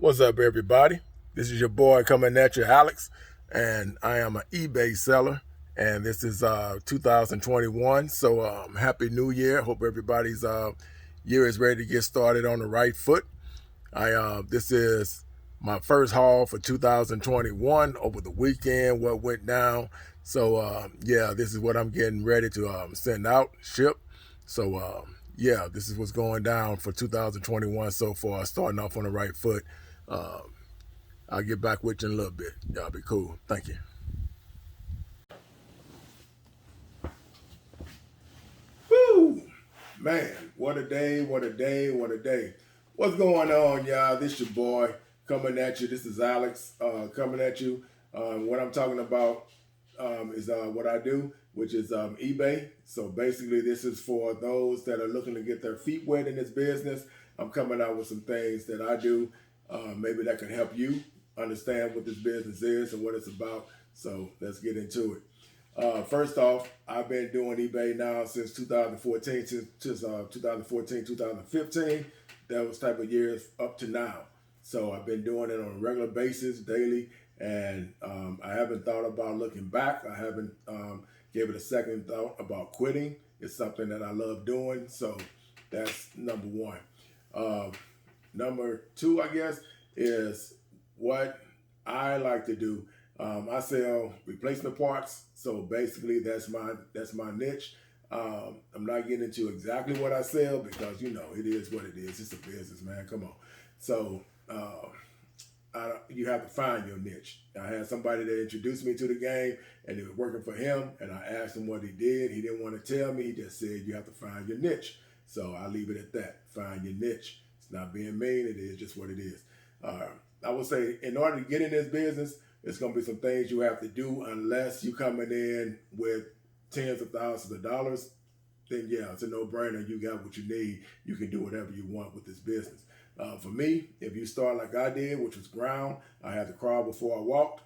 What's up, everybody? This is your boy coming at you, Alex, and I am an eBay seller. And this is 2021. So happy New Year! Hope everybody's year is ready to get started on the right foot. This is my first haul for 2021 over the weekend. What went down? So yeah, this is what I'm getting ready to send out, ship. So yeah, this is what's going down for 2021 so far. Starting off on the right foot. Um, I'll get back with you in a little bit. Y'all be cool. Thank you. Woo! Man, what a day, what a day, what a day. What's going on, y'all? This your boy coming at you. This is Alex coming at you. What I'm talking about is what I do, which is eBay. So basically, this is for those that are looking to get their feet wet in this business. I'm coming out with some things that I do, maybe that can help you understand what this business is and what it's about. So let's get into it. First off, I've been doing eBay now since 2014, since 2014, 2015. Those type of years up to now. So I've been doing it on a regular basis, daily, and I haven't thought about looking back. I haven't gave it a second thought about quitting. It's something that I love doing. So that's number one. Uh, Number two, I guess, is what I like to do. I sell replacement parts, so basically that's my niche. I'm not getting into exactly what I sell because it is what it is. It's a business, man. Come on. So you have to find your niche. I had somebody that introduced me to the game, and it was working for him. And I asked him what he did. He didn't want to tell me. He just said you have to find your niche. So I leave it at that. Find your niche. It's not being mean. It is just what it is. I would say in order to get in this business, it's going to be some things you have to do unless you coming in with tens of thousands of dollars. Then yeah, it's a no-brainer. You got what you need. You can do whatever you want with this business. For me, if you start like I did, which was ground, I had to crawl before I walked.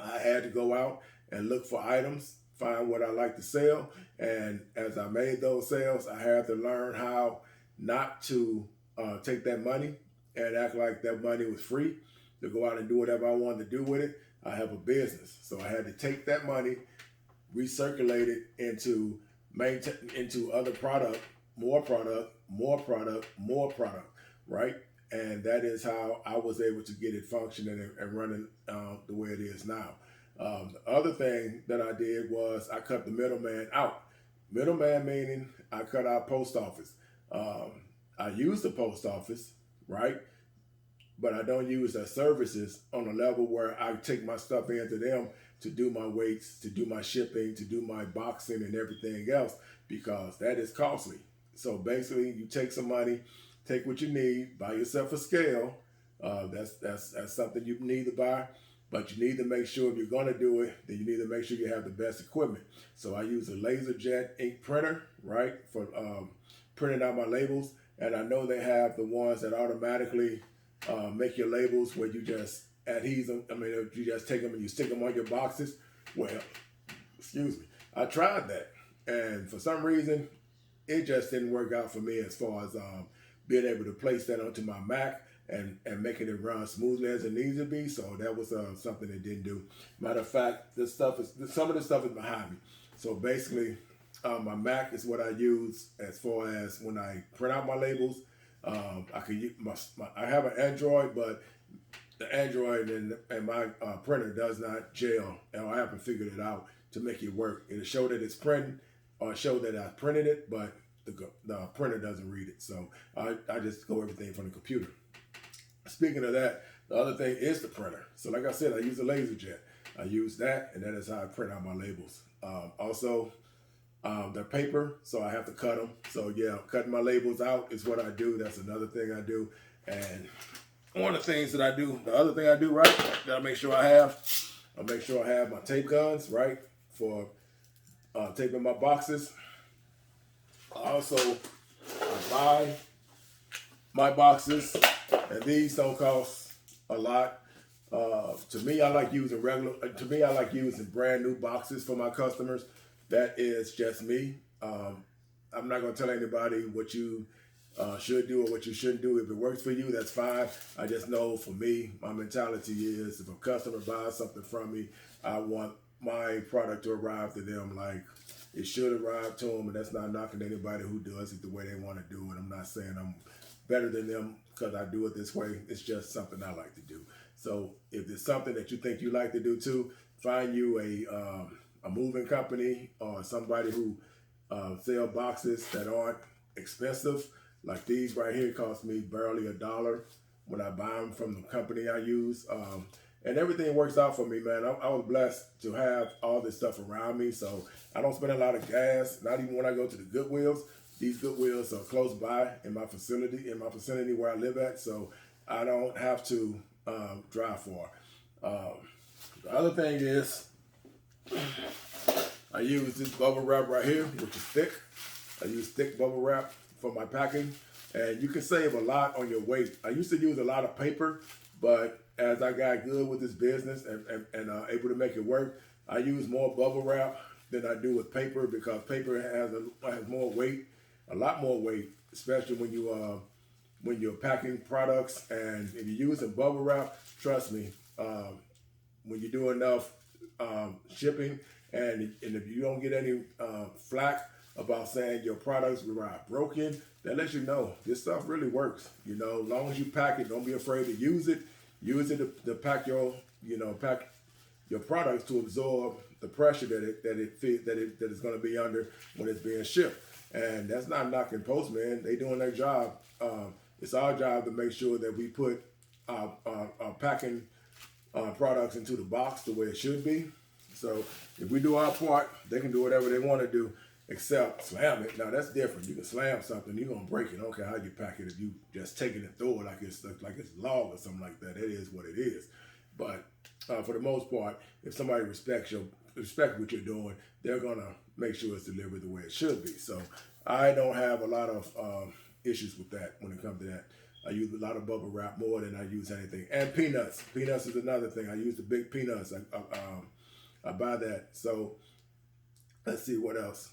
I had to go out and look for items, find what I like to sell. And as I made those sales, I had to learn how not to take that money and act like that money was free, to go out and do whatever I wanted to do with it. I have a business. So I had to take that money, recirculate it into other product, more product, more product, more product, right? And that is how I was able to get it functioning and running the way it is now. The other thing that I did was I cut the middleman out. Middleman meaning I cut out post office. I use the post office, right? But I don't use their services on a level where I take my stuff into them to do my weights, to do my shipping, to do my boxing and everything else, because that is costly. So basically, you take some money, take what you need, buy yourself a scale. That's something you need to buy, but you need to make sure if you're going to do it, then you need to make sure you have the best equipment. So I use a LaserJet ink printer, right, for printing out my labels, and I know they have the ones that automatically make your labels where you just adhese them. I mean, you just take them and you stick them on your boxes. Well, excuse me. I tried that, and for some reason, it just didn't work out for me as far as being able to place that onto my Mac and making it run smoothly as it needs to be. So that was something it didn't do. Matter of fact, some of this stuff is behind me. So basically, my Mac is what I use as far as when I print out my labels. I can use I have an Android, but the Android and my printer does not gel, and I haven't figured it out to make it work. It'll show that it's printing, or show that I printed it, but the printer doesn't read it. So I just go everything from the computer. Speaking of that, the other thing is the printer. So like I said, I use a LaserJet. I use that, and that is how I print out my labels. Also, they're paper, so I have to cut them. So yeah, cutting my labels out is what I do. That's another thing I do. And one of the things that I do, the other thing I do, right, that I make sure I have my tape guns, right, for taping my boxes. Also, I buy my boxes, and these don't cost a lot. To me, I like using brand new boxes for my customers. That is just me. I'm not gonna tell anybody what you should do or what you shouldn't do. If it works for you, that's fine. I just know for me, my mentality is if a customer buys something from me, I want my product to arrive to them like it should arrive to them, and that's not knocking anybody who does it the way they want to do it. I'm not saying I'm better than them because I do it this way. It's just something I like to do. So if it's something that you think you like to do too, find you a moving company or somebody who sell boxes that aren't expensive. Like these right here cost me barely $1 when I buy them from the company I use. And everything works out for me, man. I was blessed to have all this stuff around me, so I don't spend a lot of gas, not even when I go to the Goodwills. These Goodwills are close by in my vicinity where I live at, so I don't have to drive far. The other thing is, I use this bubble wrap right here, which is thick. I use thick bubble wrap for my packing, and you can save a lot on your weight. I used to use a lot of paper, but as I got good with this business and able to make it work, I use more bubble wrap than I do with paper because paper has more weight, a lot more weight, especially when you're packing products. And if you're using bubble wrap, trust me, when you do enough shipping and if you don't get any flack about saying your products arrive broken, that lets you know this stuff really works. You know, as long as you pack it, don't be afraid to use it. Use it to pack your products to absorb the pressure that it's going to be under when it's being shipped. And that's not knocking postmen; they doing their job. It's our job to make sure that we put our packing products into the box the way it should be. So if we do our part, they can do whatever they want to do, except slam it. Now that's different. You can slam something, you're gonna break it. I don't care how you pack it. If you just take it and throw it like it's log or something like that, it is what it is. But for the most part, if somebody respect what you're doing, they're gonna make sure it's delivered the way it should be. So I don't have a lot of issues with that when it comes to that. I use a lot of bubble wrap more than I use anything. And peanuts. Peanuts is another thing. I use the big peanuts. I buy that. So let's see what else.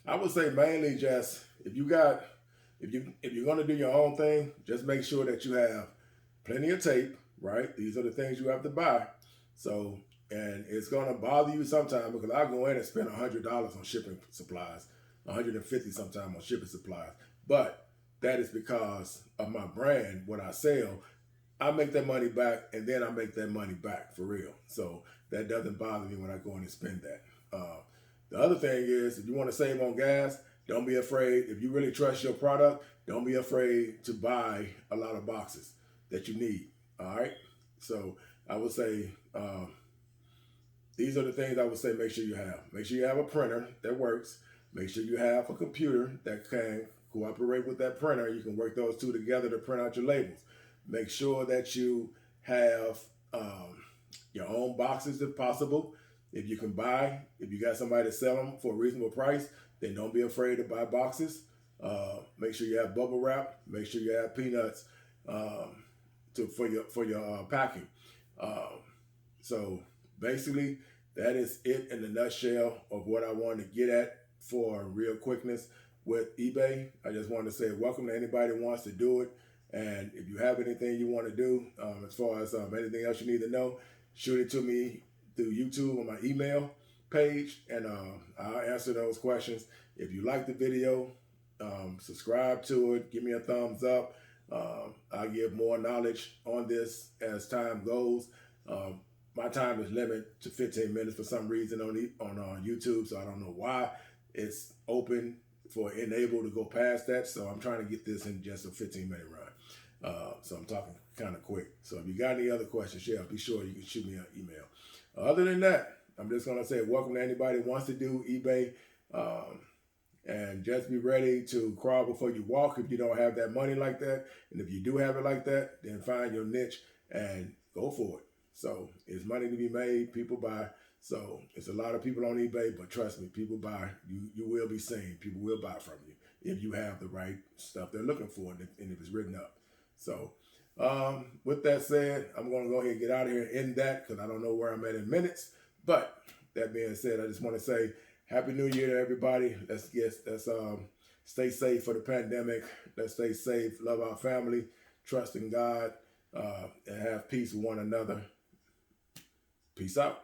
I would say mainly just if you're gonna do your own thing, just make sure that you have plenty of tape, right? These are the things you have to buy. So, and it's gonna bother you sometimes because I go in and spend $100 on shipping supplies, $150 sometimes on shipping supplies. But that is because of my brand, what I sell. I make that money back, and then I make that money back for real. So that doesn't bother me when I go in and spend that. The other thing is, if you want to save on gas, don't be afraid. If you really trust your product, don't be afraid to buy a lot of boxes that you need. All right. So I would say these are the things I would say make sure you have. Make sure you have a printer that works. Make sure you have a computer that can cooperate with that printer. You can work those two together to print out your labels. Make sure that you have your own boxes if possible. If you got somebody to sell them for a reasonable price, then don't be afraid to buy boxes. Make sure you have bubble wrap. Make sure you have peanuts for your packing. So basically, that is it in a nutshell of what I wanted to get at for real quickness with eBay. I just wanted to say welcome to anybody who wants to do it. And if you have anything you want to do, as far as anything else you need to know, shoot it to me through YouTube on my email page, and I'll answer those questions. If you like the video, subscribe to it, give me a thumbs up. I'll give more knowledge on this as time goes. My time is limited to 15 minutes for some reason on YouTube, so I don't know why it's open for enable to go past that. So I'm trying to get this in just a 15-minute run. So I'm talking kind of quick. So if you got any other questions, yeah, be sure you can shoot me an email. Other than that, I'm just going to say welcome to anybody who wants to do eBay. And just be ready to crawl before you walk if you don't have that money like that. And if you do have it like that, then find your niche and go for it. So it's money to be made. People buy. So it's a lot of people on eBay, but trust me, people buy. You will be seen. People will buy from you if you have the right stuff they're looking for and if it's written up. So with that said, I'm going to go ahead and get out of here and end that because I don't know where I'm at in minutes. But that being said, I just want to say Happy New Year to everybody. Let's Stay safe for the pandemic. Let's stay safe, love our family, trust in God, and have peace with one another. Peace out.